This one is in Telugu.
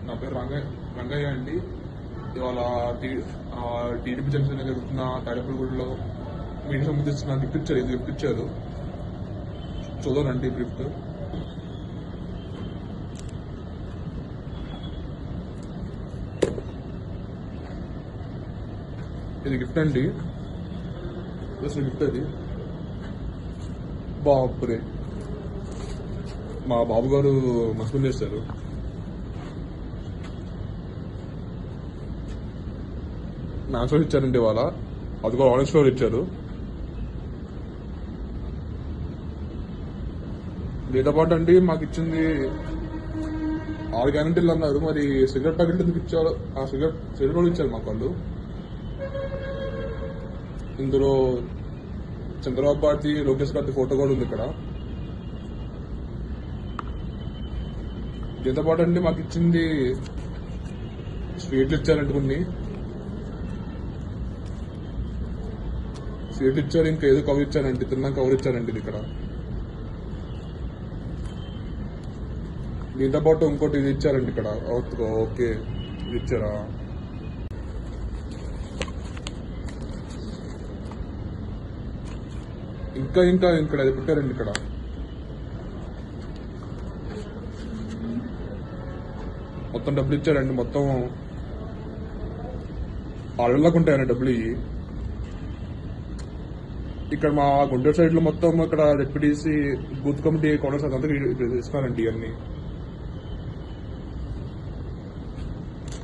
నా పేరు రంగయ్య అండి. ఇవాళ టీడీపీ జంక్షన్ జరుగుతున్న తాడేపల్లిగూడలో మీడియా సంబంధించిన గిఫ్ట్ ఇచ్చారు. చూద్దానండి గిఫ్ట్. ఇది గిఫ్ట్ అండి. అసలు గిఫ్ట్ అది బాపురే, మా బాబు గారు మస్తు చేస్తారు. మ్యాథ్స్ ఫ్లోర్ ఇచ్చారండి ఇవాళ. అది కూడా ఆరెంజ్ ఫ్లోర్ ఇచ్చారు. దీంతో పాటు అండి మాకు ఇచ్చింది 6 గ్యారెంటీలు అన్నారు. మరి సిగరెట్ ప్యాకెట్ ఎందుకు ఇచ్చారు? ఆ సిగరెట్ కూడా ఇచ్చారు మాకు వాళ్ళు. ఇందులో చంద్రబాబు గారి, లోకేష్ గారి ఫోటో కూడా ఉంది ఇక్కడ. దీంతో పాటు అండి మాకు ఇచ్చింది స్వీట్లు ఇచ్చారండి. కొన్ని స్వీట్లు ఇచ్చారు, ఇంకా ఏదో కవర్ ఇచ్చారండి. తిన్నాక కవర్ ఇచ్చారండి ఇది ఇక్కడ. దీంతో పాటు ఇంకోటి ఇది ఇచ్చారండి ఇక్కడ. ఓకే, ఇది ఇచ్చారా? ఇంకా ఇంకా ఇక్కడ అది పెట్టారండి ఇక్కడ. మొత్తం డబ్బులు ఇచ్చారండి. మొత్తం 6 వేలకు ఉంటాయండి డబ్బులు ఇవి. ఇక్కడ మా గుంటూరు సైడ్ లో మొత్తం ఇక్కడ డిప్యూటీసీ బూత్ కమిటీ కౌన్సిలర్స్ అదంతా ఇస్తున్నారండి ఇవన్నీ.